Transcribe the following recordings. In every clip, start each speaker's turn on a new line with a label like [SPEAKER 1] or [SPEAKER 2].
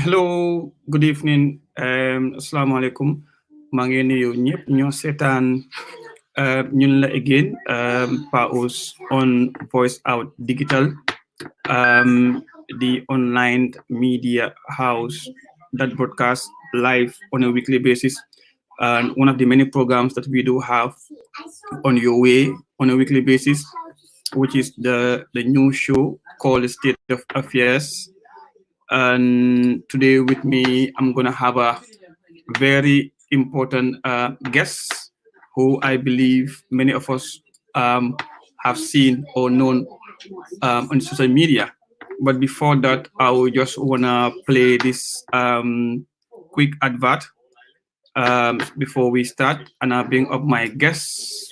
[SPEAKER 1] Hello, good evening. Assalamu alaikum. maa ngi nuyu ñëpp ñoo seetaan ñun la again Paus on Voice Out Digital, the online media house that broadcasts live on a weekly basis, and one of the many programs that we do have on your way on a weekly basis, which is the new show called State of Affairs. And today with me, I'm gonna have a very important guest who I believe many of us have seen or known on social media. But before that, I would just wanna play this quick advert before we start, and I'll bring up my guests.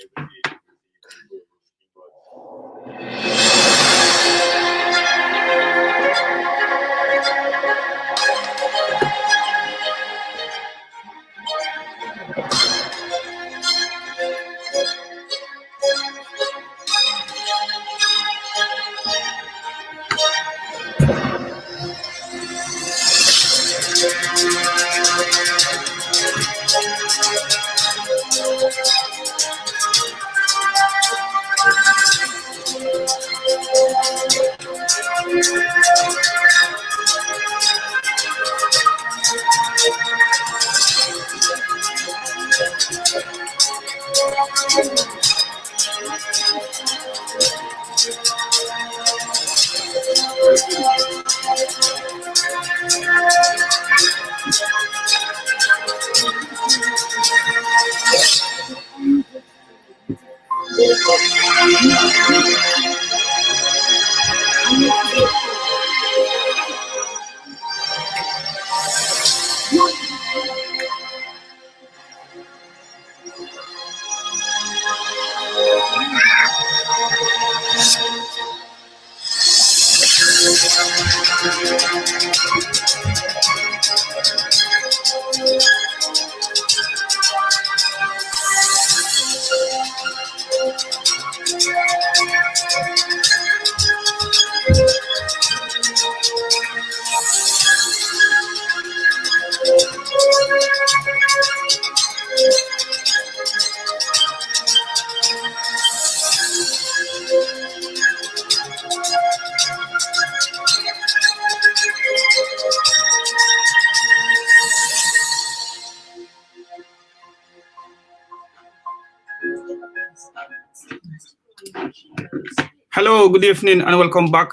[SPEAKER 1] Hello, good evening, and welcome back.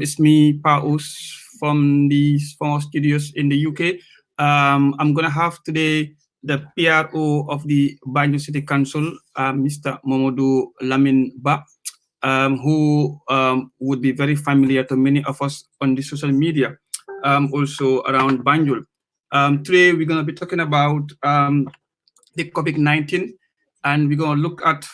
[SPEAKER 1] It's me, Paus, from the small studios in the UK. I'm gonna have today the PRO of the Banjul City Council, Mr. Momodu Lamin Ba, who would be very familiar to many of us on the social media, also around Banjul. Today, we're gonna be talking about the COVID-19, and we're gonna look at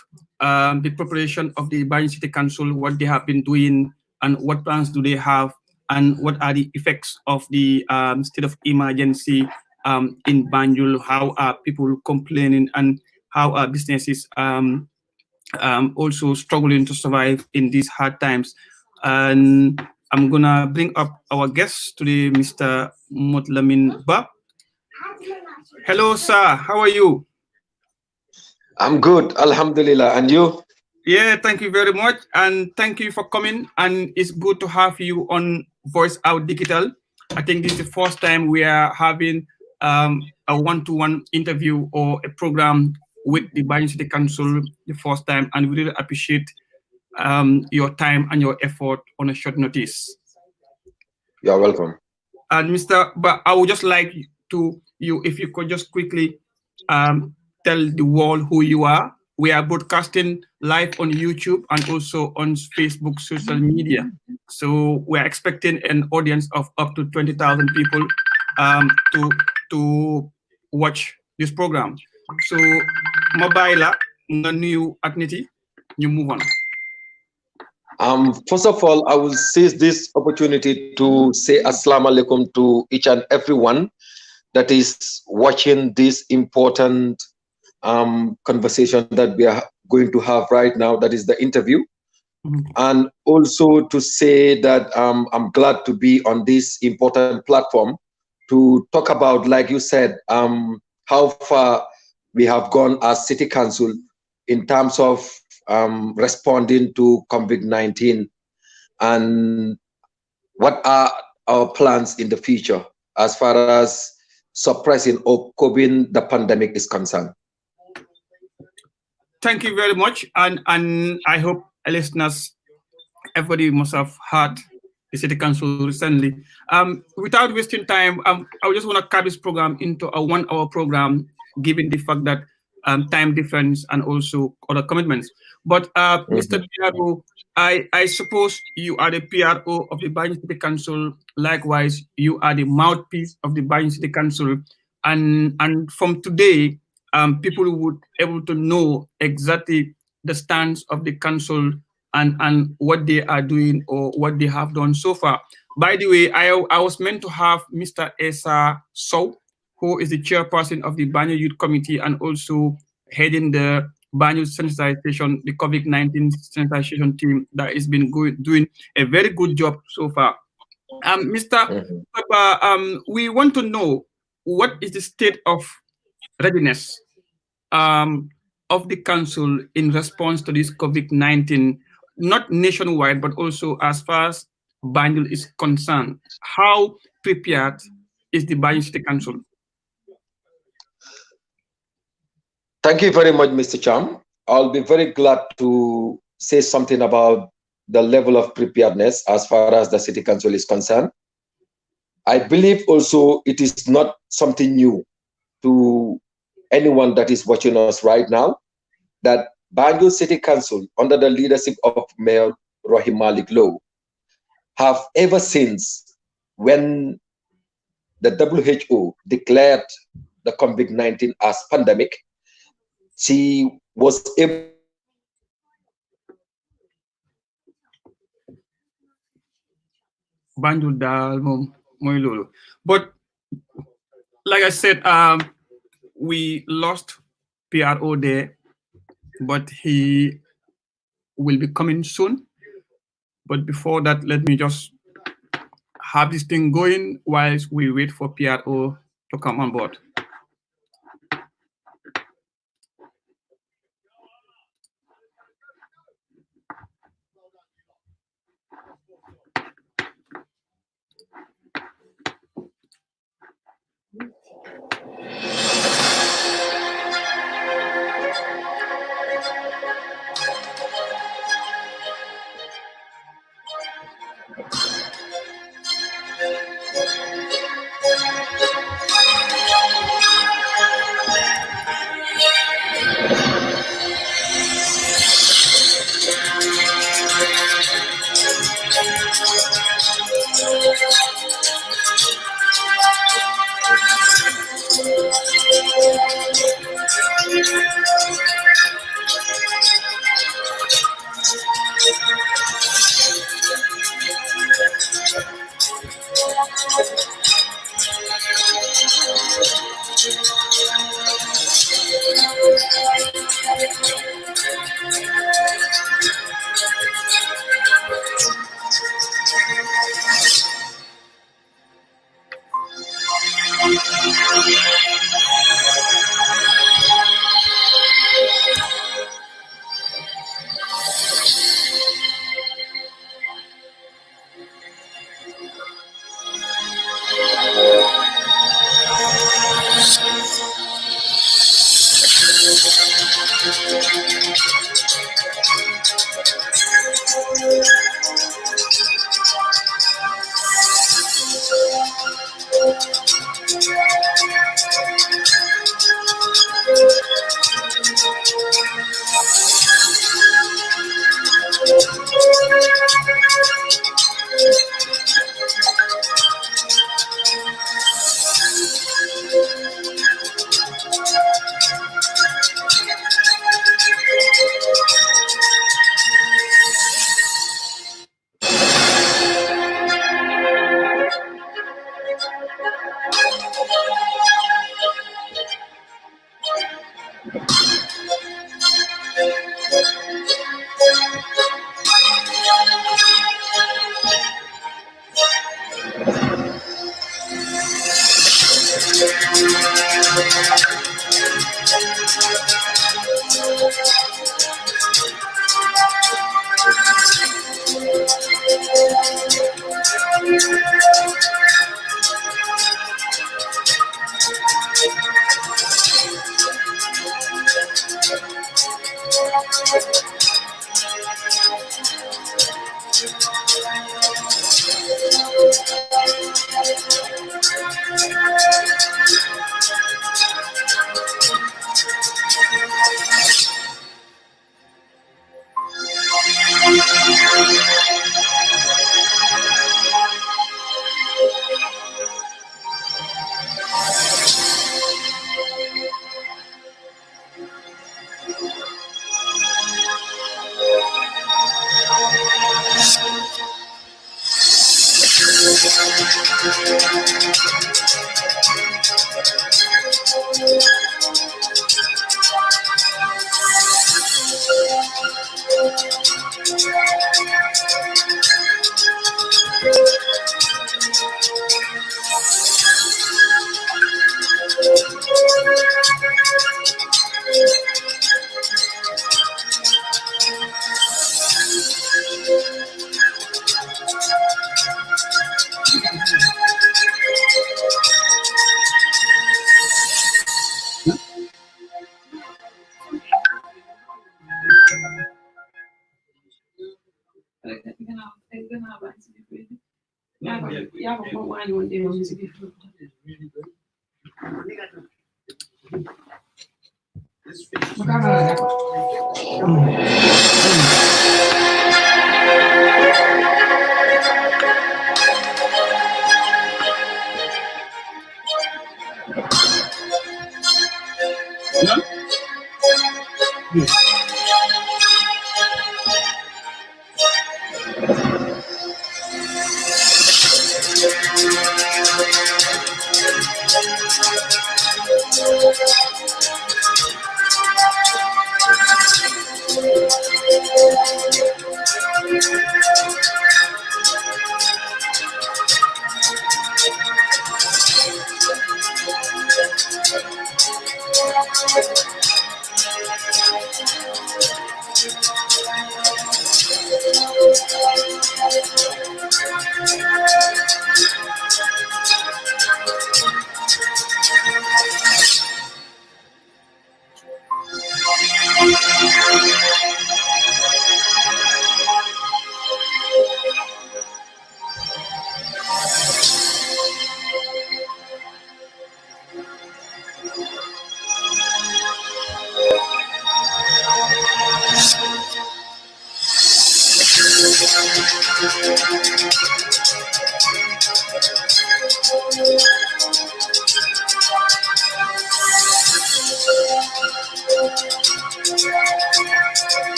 [SPEAKER 1] the preparation of the Banjul City Council, what they have been doing, and what plans do they have, and what are the effects of the state of emergency in Banjul. How are people complaining, and how are businesses also struggling to survive in these hard times? And I'm gonna bring up our guest today, Mr. Motlamin Ba. Hello, sir. How are you?
[SPEAKER 2] I'm good, Alhamdulillah. And you?
[SPEAKER 1] Yeah, thank you very much. And thank you for coming. And it's good to have you on Voice Out Digital. I think this is the first time we are having a one-to-one interview or a program with the Banjul City Council the first time. And we really appreciate your time and your effort on a short notice.
[SPEAKER 2] You're welcome.
[SPEAKER 1] And Mr. But I would just like if you could just quickly tell the world who you are. We are broadcasting live on YouTube and also on Facebook social media. So we're expecting an audience of up to 20,000 people to watch this program. So mobile new activity, you move on.
[SPEAKER 2] First of all, I will seize this opportunity to say Assalamu alaikum to each and everyone that is watching this important conversation that we are going to have right now, that is the interview. And also to say that I'm glad to be on this important platform to talk about, like you said, how far we have gone as City Council in terms of responding to COVID-19, and what are our plans in the future as far as suppressing or curbing the pandemic is concerned.
[SPEAKER 1] Thank you very much, and I hope listeners, everybody must have heard the city council recently. Without wasting time, I just want to cut this program into a 1 hour program, given the fact that time difference and also other commitments. But Mr.
[SPEAKER 2] Mhm.
[SPEAKER 1] PRO, I suppose you are the PRO of the Banjul City Council. Likewise, you are the mouthpiece of the Banjul City Council, and from today, people would able to know exactly the stance of the council and what they are doing or what they have done so far. By the way, I was meant to have Mr. Esa So, who is the chairperson of the Banyu Youth Committee and also heading the Banyu sensitization, the COVID-19 sensitization team that has been doing a very good job so far. Mr.
[SPEAKER 2] Mhm.
[SPEAKER 1] Papa, we want to know what is the state of readiness of the council in response to this COVID-19, not nationwide, but also as far as Banjul is concerned. How prepared is the Banjul City Council?
[SPEAKER 2] Thank you very much, Mr. Cham. I'll be very glad to say something about the level of preparedness as far as the City Council is concerned. I believe also it is not something new to anyone that is watching us right now, that Banjul City Council, under the leadership of Mayor Rohim Malik Low, have ever since when the WHO declared the COVID-19 as pandemic, she was able
[SPEAKER 1] Banjul dal mom moy lolu. But like I said, we lost PRO there, but he will be coming soon. But before that, let me just have this thing going whilst we wait for PRO to come on board.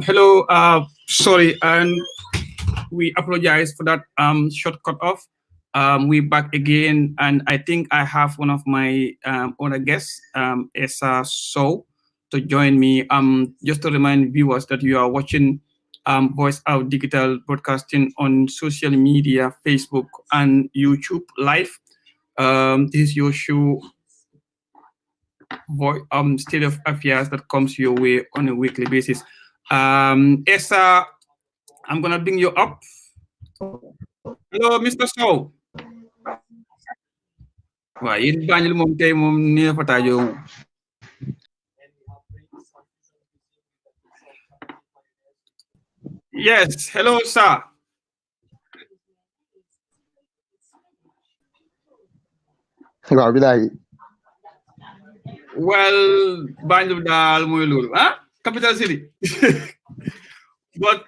[SPEAKER 1] Hello. Sorry, and we apologize for that short cut off. We're back again, and I think I have one of my other guests, Esa So, to join me. Just to remind viewers that you are watching Voice Out Digital Broadcasting on social media, Facebook and YouTube live. This is your show, State of Affairs, that comes your way on a weekly basis. Esa, I'm gonna bring you up. Hello, Mr. Sow. Wah, yéen Banjul moom tey moom ni la fa taajoo moom. Yes, hello, sir.
[SPEAKER 3] waaw bilaay
[SPEAKER 1] Well, Banjul daal mooy loolu, capital city. But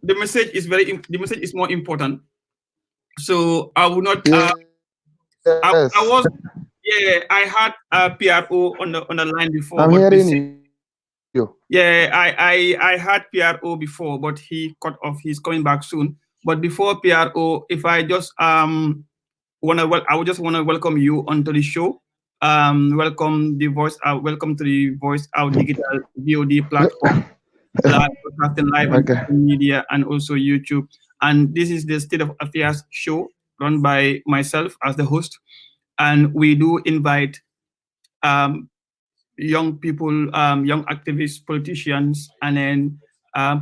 [SPEAKER 1] the message is the message is more important. So I will not. I
[SPEAKER 3] yes
[SPEAKER 1] was, yeah. I had PRO on the line before,
[SPEAKER 3] I'm
[SPEAKER 1] but
[SPEAKER 3] hearing you
[SPEAKER 1] yeah, I had PRO before, but he cut off. He's coming back soon. But before PRO, if I just I would just wanna welcome you onto the show. Welcome to the Voice Out Digital VOD platform, live broadcasting live on
[SPEAKER 3] okay
[SPEAKER 1] social media and also YouTube. And this is the State of Affairs show run by myself as the host. And we do invite um, young people, young activists, politicians, and then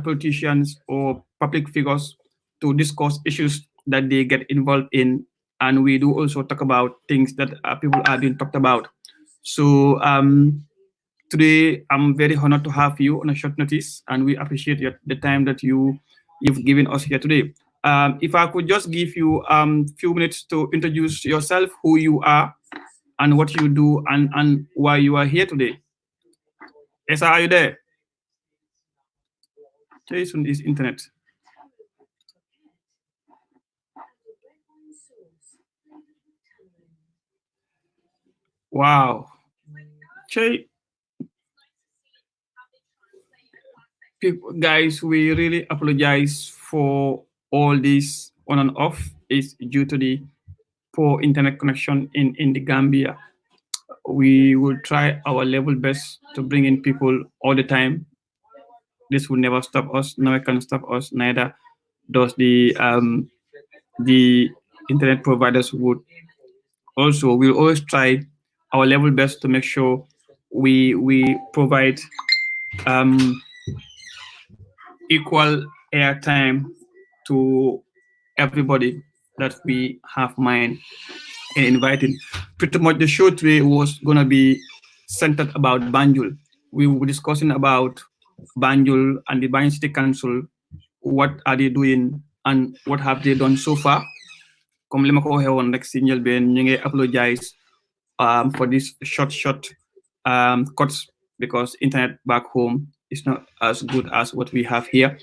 [SPEAKER 1] politicians or public figures to discuss issues that they get involved in. And we do also talk about things that people are being talked about. So today, I'm very honored to have you on a short notice, and we appreciate the time that you've given us here today. If I could just give you a few minutes to introduce yourself, who you are, and what you do, and why you are here today. Yes, are you there? Jason is internet. Wow. Che, people, guys, we really apologize for all this on and off. It's due to the poor internet connection in the Gambia. We will try our level best to bring in people all the time. This will never stop us. Never can stop us. Neither does the internet providers would. Also, we'll always try our level best to make sure we provide um, equal airtime to everybody that we have mind in inviting. Pretty much the show today was gonna be centered about Banjul. We were discussing about Banjul and the Banjul City Council. What are they doing and what have they done so far? Comme li ma ko waxee woon rek si njëlbeen ñu ngi apologize for this short cuts because internet back home is not as good as what we have here.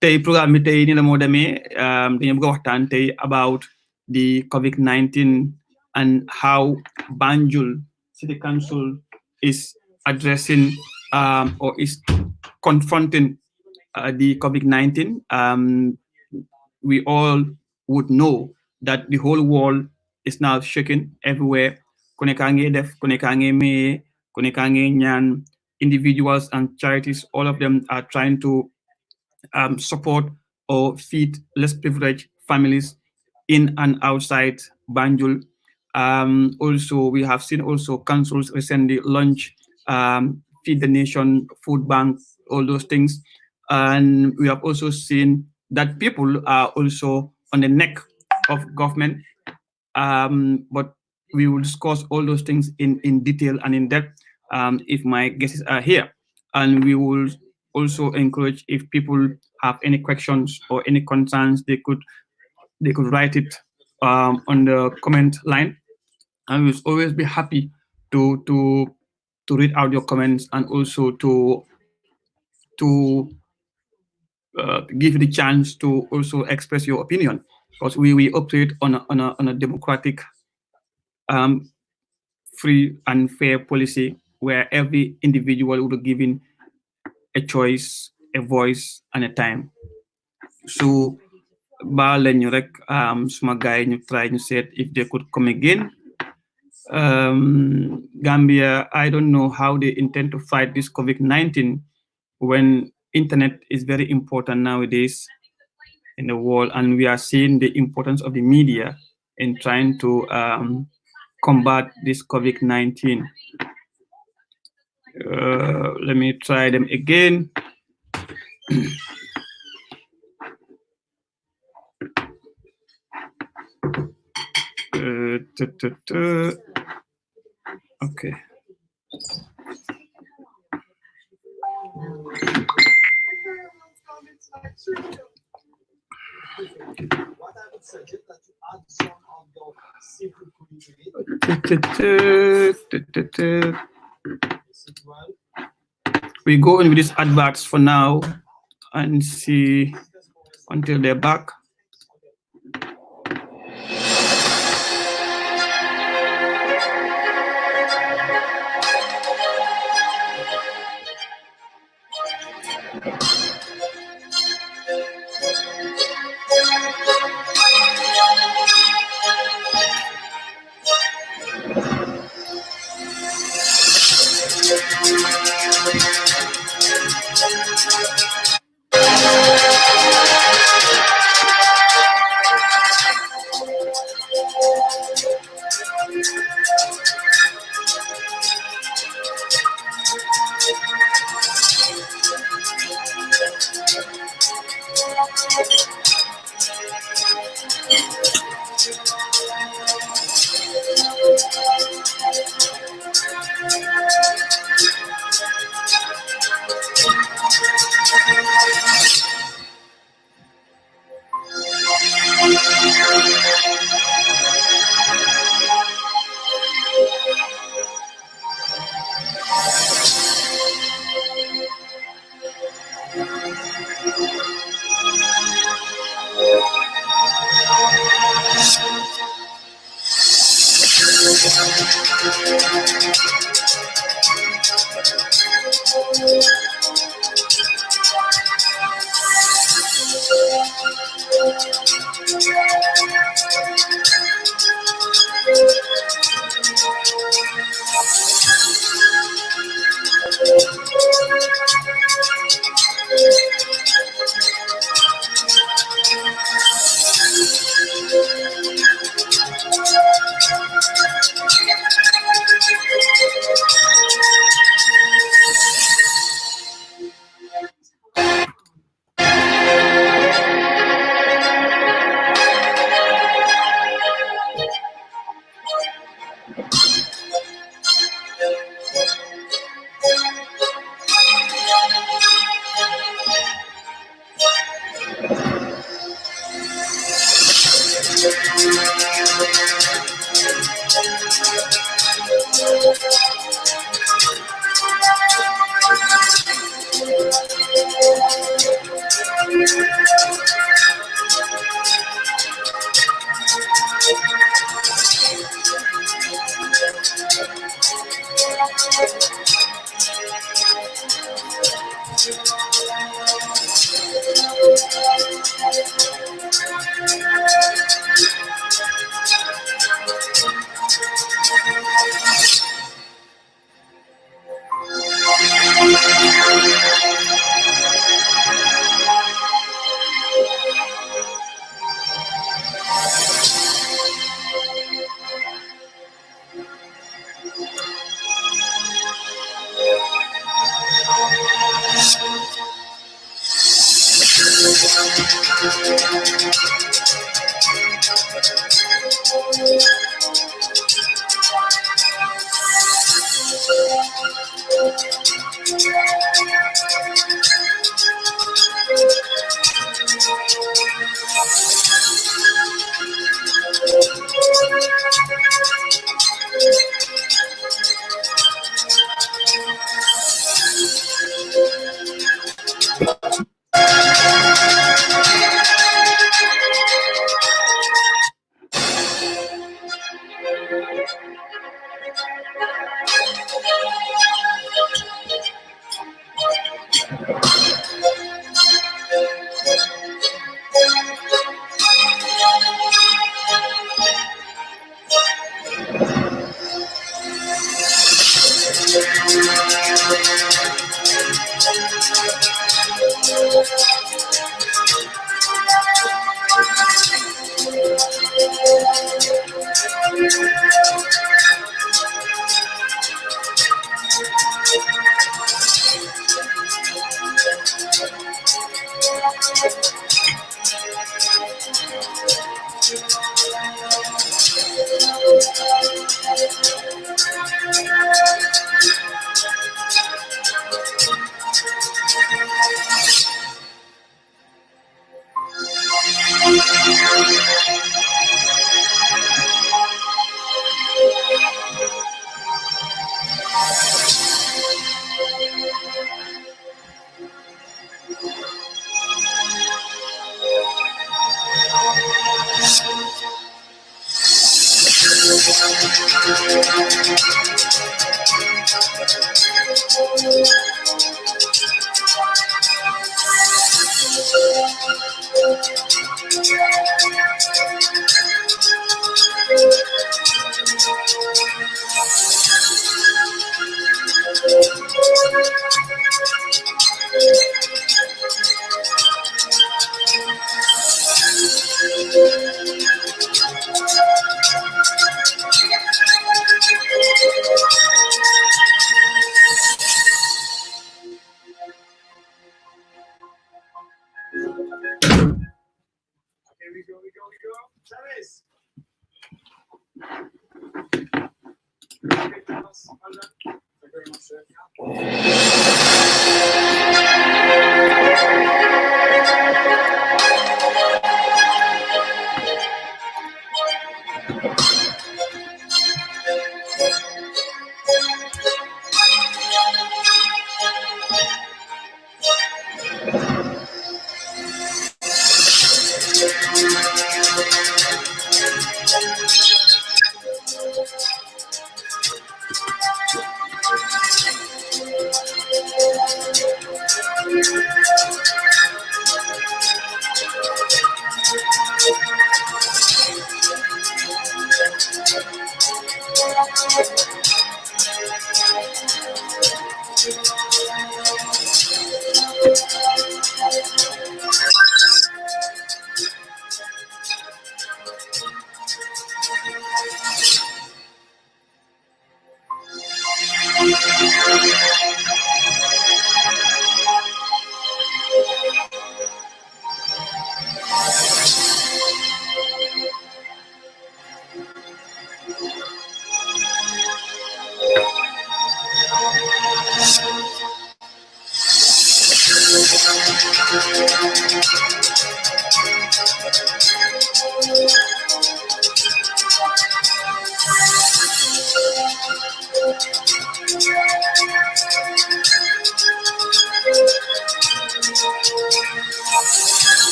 [SPEAKER 1] Tey programme bi tey ni la moo demee dañu bëgg a waxtaan tey about the COVID-19 and how Banjul City Council is addressing or is confronting the COVID-19. We all would know that the whole world is now shaking everywhere. Konekange def, konekange me, konekange nyan, individuals and charities, all of them are trying to support or feed less privileged families in and outside Banjul. Also, we have seen also councils recently launch Feed the Nation, Food Bank, all those things. And we have also seen that people are also on the neck of government. But we will discuss all those things in detail and in depth if my guests are here. And we will also encourage if people have any questions or any concerns, they could write it on the comment line. I will always be happy to read out your comments and also to give you the chance to also express your opinion, because we operate on a democratic, um, free and fair policy where every individual will be given a choice, a voice, and a time. So baal leen ñu rek suma guy ñu try ñu seet if they could come again. Gambia, I don't know how they intend to fight this COVID-19 when internet is very important nowadays in the world, and we are seeing the importance of the media in trying to combat this COVID-19. Let me try them again. Okay. We go in with these adverts for now and see until they're back.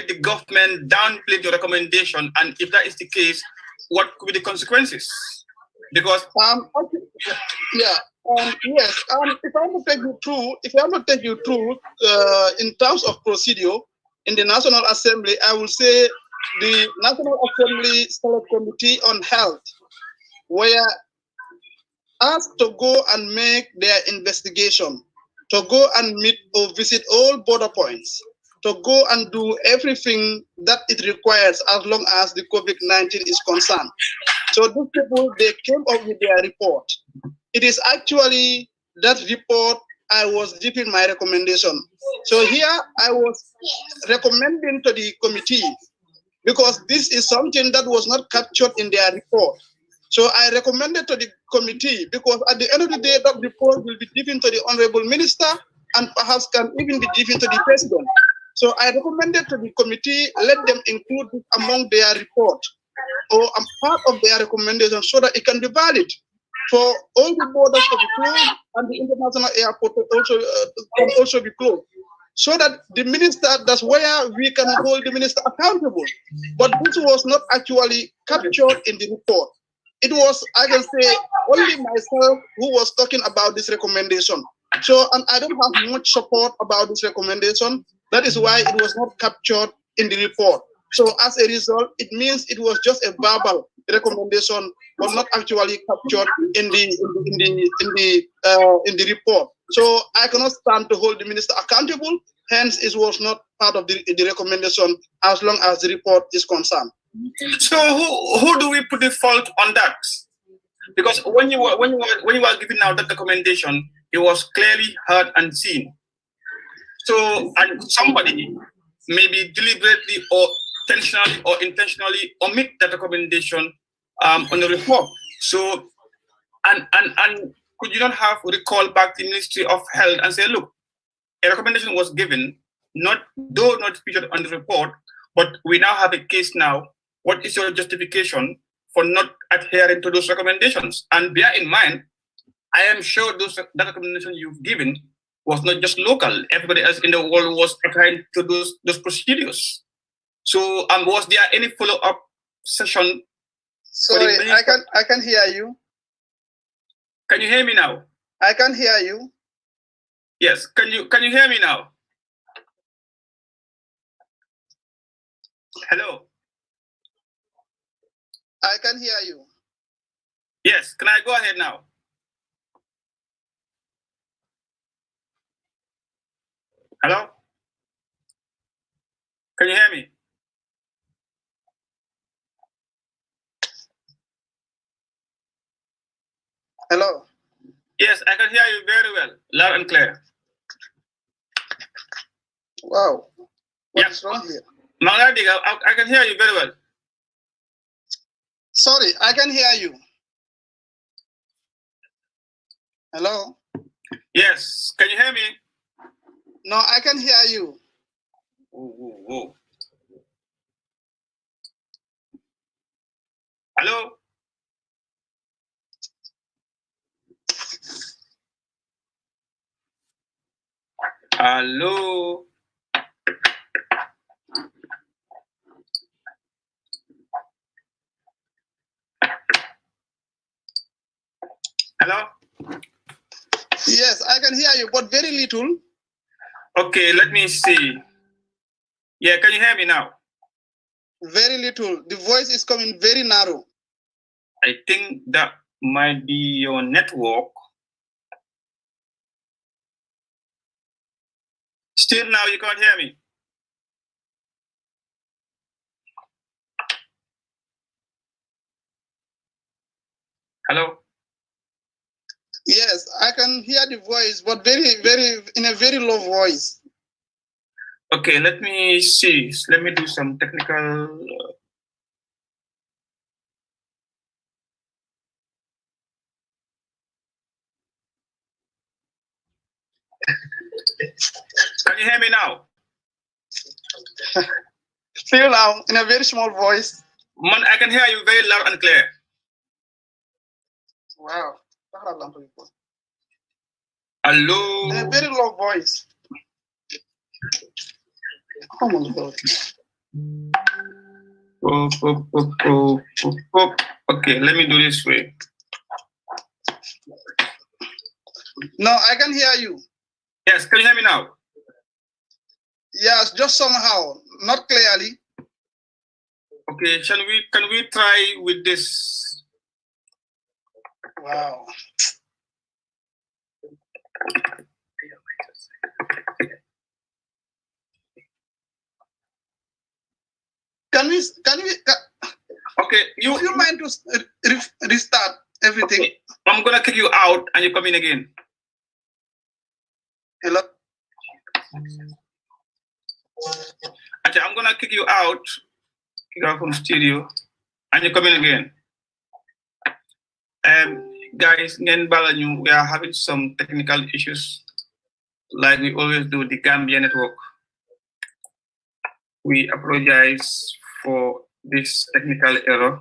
[SPEAKER 1] the government downplayed your recommendation? And if that is the case, what could be the consequences? Because
[SPEAKER 4] okay. Yeah. Yes. If I'm not take you through, in terms of procedure in the National Assembly, I will say the National Assembly Select Committee on Health were asked to go and make their investigation, to go and meet or visit all border points, to go and do everything that it requires as long as the COVID-19 is concerned. So these people, they came up with their report. It is actually that report I was giving my recommendation. So here I was recommending to the committee, because this is something that was not captured in their report. So I recommended to the committee, because at the end of the day, that report will be given to the Honorable Minister and perhaps can even be given to the President. So I recommended to the committee, let them include this among their report or a part of their recommendation so that it can be valid for all the borders to be closed and the international airport can also be closed. So that the minister, that's where we can hold the minister accountable. But this was not actually captured in the report. It was, I can say, only myself who was talking about this recommendation. So, and I don't have much support about this recommendation. That is why it was not captured in the report. So as a result, it means it was just a verbal recommendation, but not actually captured in the report. So I cannot stand to hold the minister accountable. Hence, it was not part of the recommendation as long as the report is concerned.
[SPEAKER 1] So who do we put the fault on that? Because when you were giving out that recommendation, it was clearly heard and seen. So, and somebody maybe deliberately or intentionally omit that recommendation on the report. So, and could you not have recalled back the Ministry of Health and say, look, a recommendation was given, though not featured on the report, but we now have a case now. What is your justification for not adhering to those recommendations? And bear in mind, I am sure that recommendation you've given was not just local. Everybody else in the world was adhering to those procedures. So, was there any follow-up session?
[SPEAKER 4] Sorry, I can hear you.
[SPEAKER 1] Can you hear me now?
[SPEAKER 4] I can hear you.
[SPEAKER 1] Yes. Can you hear me now? Hello.
[SPEAKER 4] I can hear you.
[SPEAKER 1] Yes. Can I go ahead now? Hello. Can you hear me?
[SPEAKER 4] Hello.
[SPEAKER 1] Yes, I can hear you very well, loud and clear.
[SPEAKER 4] Wow. What's wrong here?
[SPEAKER 1] I can hear you very well.
[SPEAKER 4] Sorry, I can hear you. Hello?
[SPEAKER 1] Yes, can you hear me?
[SPEAKER 4] No, I can hear you.
[SPEAKER 1] Whoa. Hello? Hello? Hello?
[SPEAKER 4] Yes, I can hear you, but very little.
[SPEAKER 1] Okay, let me see. Yeah, can you hear me now?
[SPEAKER 4] Very little. The voice is coming very narrow.
[SPEAKER 1] I think that might be your network. Still now you can't hear me. Hello?
[SPEAKER 4] Yes, I can hear the voice, but in a very low voice.
[SPEAKER 1] Okay, let me see. Let me do some technical. Can you hear me now?
[SPEAKER 4] Still now, in a very small voice.
[SPEAKER 1] Man, I can hear you very loud and clear.
[SPEAKER 4] Wow.
[SPEAKER 1] Hello?
[SPEAKER 4] In a very low voice. Oh my God.
[SPEAKER 1] Okay, let me do this way.
[SPEAKER 4] No, I can hear you.
[SPEAKER 1] Yes, can you hear me now?
[SPEAKER 4] Yes, just somehow, not clearly.
[SPEAKER 1] Okay, can we try with this?
[SPEAKER 4] Wow.
[SPEAKER 1] Okay,
[SPEAKER 4] you mind to restart everything?
[SPEAKER 1] Okay. I'm gonna kick you out and you come in again.
[SPEAKER 4] Hello?
[SPEAKER 1] Okay, I'm gonna kick you out from studio and you come in again. Guys, we are having some technical issues like we always do, the Gambia network. We apologize for this technical error.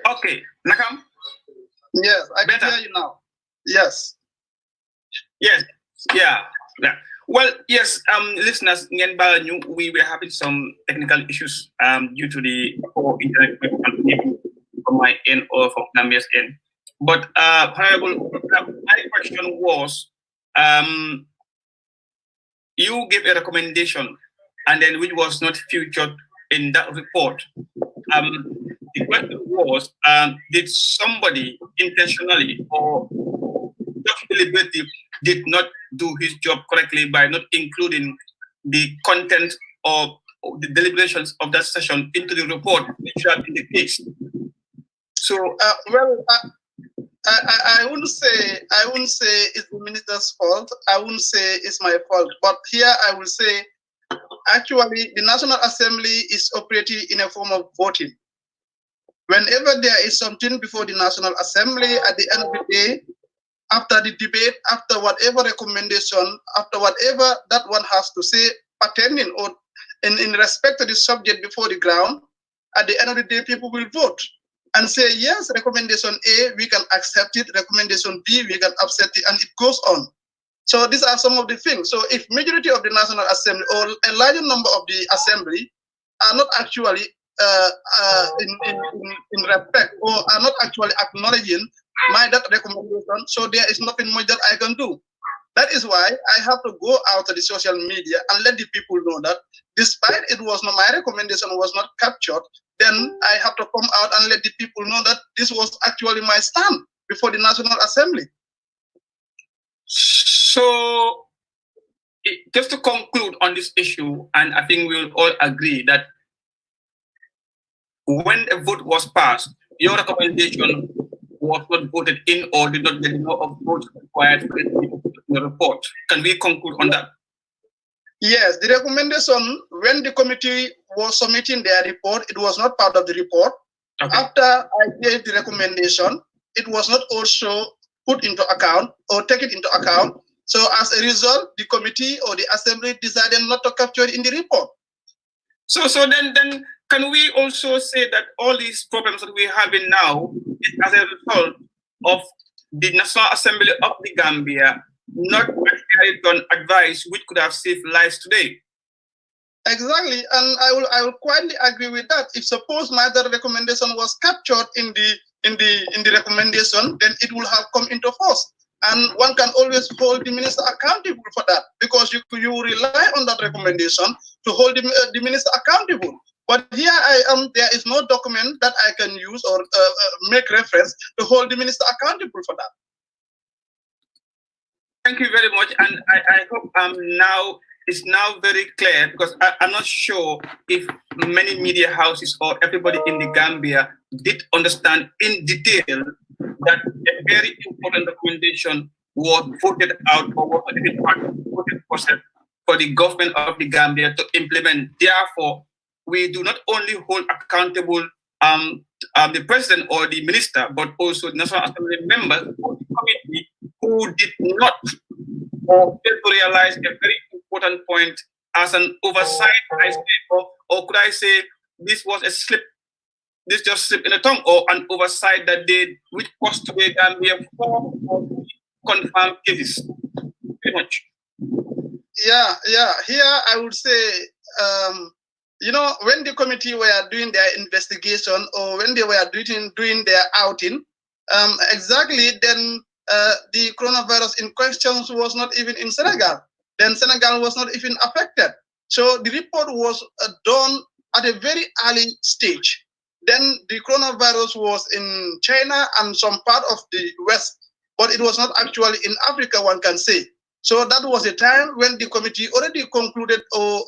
[SPEAKER 1] Okay, Nakam?
[SPEAKER 4] Yes, I can hear you now. Yes.
[SPEAKER 1] Yes, yeah. Well, yes, listeners, we were having some technical issues due to the poor internet from my end or from Gambia's end. But however, my question was, you gave a recommendation, and then which was not featured in that report. The question was, did somebody intentionally or just deliberately did not do his job correctly by not including the content or the deliberations of that session into the report, which should have been the case? So,
[SPEAKER 4] I wouldn't say it's the minister's fault. I wouldn't say it's my fault. But here I will say, actually, the National Assembly is operating in a form of voting. Whenever there is something before the National Assembly, at the end of the day, after the debate, after whatever recommendation, after whatever that one has to say pertaining or in respect to the subject before the ground, at the end of the day, people will vote and say, yes, recommendation A, we can accept it. Recommendation B, we can accept it, and it goes on. So these are some of the things. So if majority of the National Assembly or a larger number of the Assembly are not actually in respect or are not actually acknowledging that recommendation, so there is nothing much that I can do. That is why I have to go out to the social media and let the people know that despite it was not my recommendation was not captured, then I have to come out and let the people know that this was actually my stand before the National Assembly.
[SPEAKER 1] So just to conclude on this issue, and I think we'll all agree that when a vote was passed, your recommendation was not voted in or did not get the number of votes required for the report. Can we conclude on that?
[SPEAKER 4] Yes, the recommendation, when the committee was submitting their report, it was not part of the report. Okay. After I gave the recommendation, it was not also put into account or taken into account. So as a result, the committee or the assembly decided not to capture it in the report.
[SPEAKER 1] So then can we also say that all these problems that we're having now is as a result of the National Assembly of the Gambia not carrying on advice which could have saved lives today?
[SPEAKER 4] Exactly, and I will quietly agree with that. If suppose my other recommendation was captured in the recommendation, then it will have come into force. And one can always hold the minister accountable for that, because you rely on that recommendation to hold the minister accountable. But here I am, there is no document that I can use or make reference to hold the minister accountable for that.
[SPEAKER 1] Thank you very much, and I hope now it's now very clear, because I'm not sure if many media houses or everybody in the Gambia did understand in detail that a very important recommendation was voted out or was a part of the voting process for the government of the Gambia to implement. Therefore, we do not only hold accountable the president or the minister, but also the National Assembly members of the committee who did not or failed to realize a very important point as an oversight, I say, or could I say this was a slip, this just slip in the tongue, or an oversight that they, which cost to the Gambia 4 confirmed cases? Very much.
[SPEAKER 4] Yeah. Here I would say, you know, when the committee were doing their investigation or when they were doing their outing, exactly then the coronavirus in questions was not even in Senegal. Then Senegal was not even affected. So the report was done at a very early stage. Then the coronavirus was in China and some part of the West, but it was not actually in Africa, one can say. So that was a time when the committee already concluded or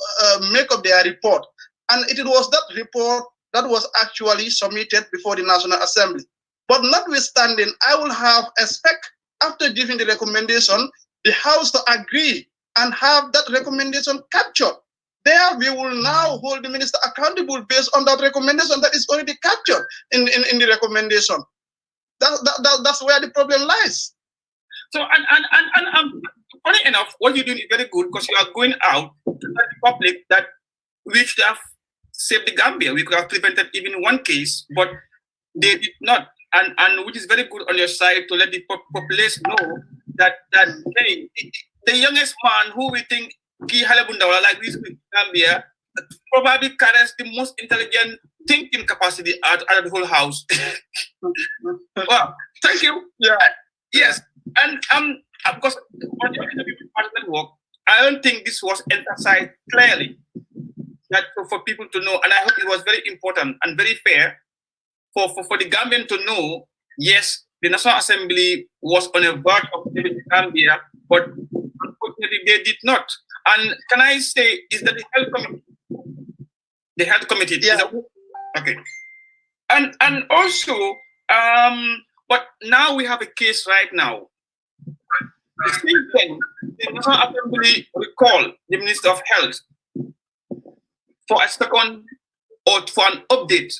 [SPEAKER 4] make up their report. And it was that report that was actually submitted before the National Assembly. But notwithstanding, I will have expect after giving the recommendation, the House to agree and have that recommendation captured. There we will now hold the minister accountable based on that recommendation that is already captured in the recommendation. That's where the problem lies.
[SPEAKER 1] So, and funny enough, what you're doing is very good because you are going out to tell the public that we should have saved the Gambia. We could have prevented even one case, but they did not. And which is very good on your side to let the populace know that hey, the youngest man who we think Ki Halebundawa, like this in Gambia, probably carries the most intelligent thinking capacity out of the whole house. Well, thank you.
[SPEAKER 4] Yeah.
[SPEAKER 1] Yes. And because on your interview with Partner Work, I don't think this was emphasized clearly that for people to know, and I hope it was very important and very fair for the Gambian to know, yes, the National Assembly was on a verge of saving the Gambia, but unfortunately they did not. And can I say, is that the health committee? The health committee.
[SPEAKER 4] Yeah.
[SPEAKER 1] Okay. And also, but now we have a case right now. The same thing, the National Assembly recalled the Minister of Health for a second or for an update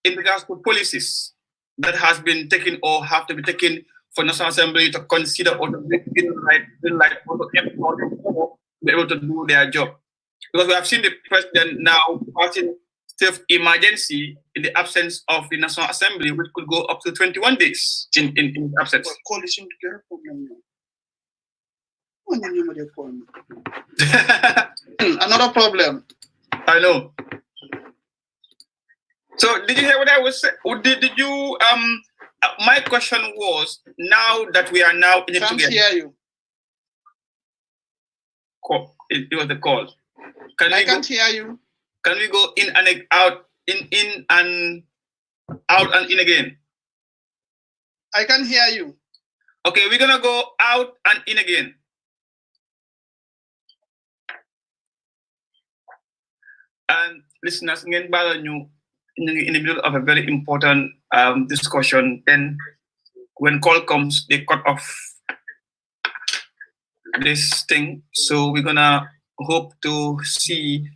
[SPEAKER 1] in regards to policies that has been taken or have to be taken for National Assembly to consider or to be able to do their job. Because we have seen the president now passing state of emergency in the absence of the National Assembly, which could go up to 21 days in absence.
[SPEAKER 4] Another problem.
[SPEAKER 1] I know. So did you hear what I was saying? Did you my question was, now that we are now in it
[SPEAKER 4] Can't
[SPEAKER 1] together.
[SPEAKER 4] hear you.
[SPEAKER 1] It was the call.
[SPEAKER 4] I can't hear you.
[SPEAKER 1] Can we go in and out, in and out and in again?
[SPEAKER 4] I can hear you.
[SPEAKER 1] Okay, we're gonna go out and in again. And listeners, in the middle of a very important discussion. Then when call comes, they cut off this thing. So we're gonna hope to see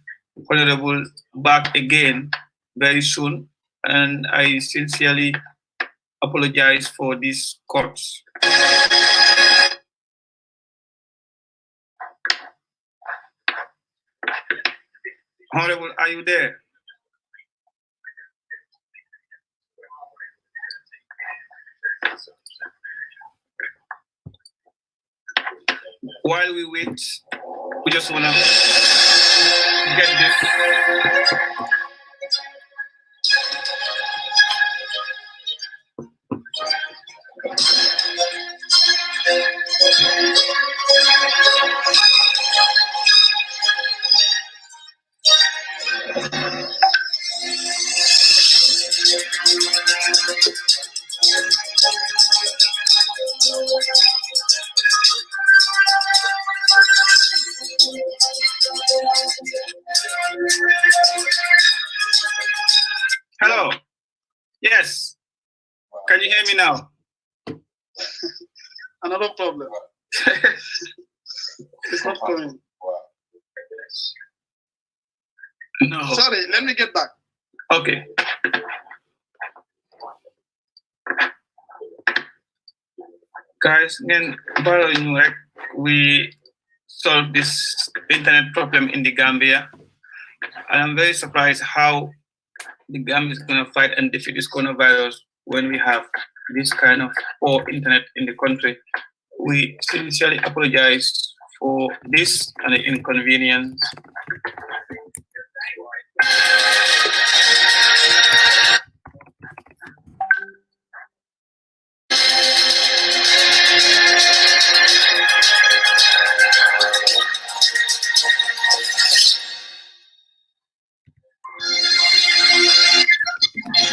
[SPEAKER 1] Honorable back again very soon. And I sincerely apologize for these cuts. Honorable, are you there? While we wait, we just want to get this. Hello. Yes. Can you hear me now?
[SPEAKER 4] Another problem. It's not coming.
[SPEAKER 1] No.
[SPEAKER 4] Sorry, let me get back.
[SPEAKER 1] Okay. Guys, again, we solve this internet problem in the Gambia. And I'm very surprised how the Gambia is going to fight and defeat this coronavirus when we have this kind of poor internet in the country. We sincerely apologize for this and the inconvenience.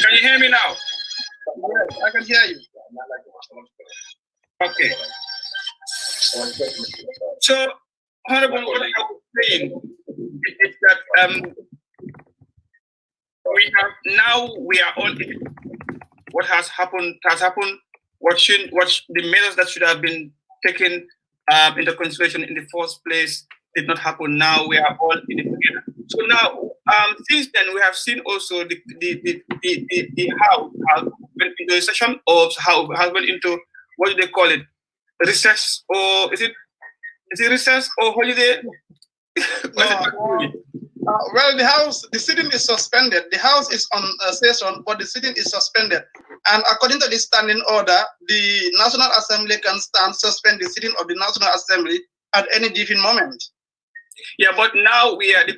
[SPEAKER 1] Can you hear me now?
[SPEAKER 4] Yes, I can hear you.
[SPEAKER 1] Okay. So, Honorable, what I was saying is that we are all, what has happened. What the measures that should have been taken into consideration in the first place did not happen. Now we are all in it together. So now, since then, we have seen also the house has went into a session of how has went into, what do they call it, recess, or is it recess or holiday?
[SPEAKER 4] Well, the sitting is suspended. The house is on session, but the sitting is suspended. And according to the standing order, the National Assembly can suspend the sitting of the National Assembly at any given moment.
[SPEAKER 1] Yeah, but now we are the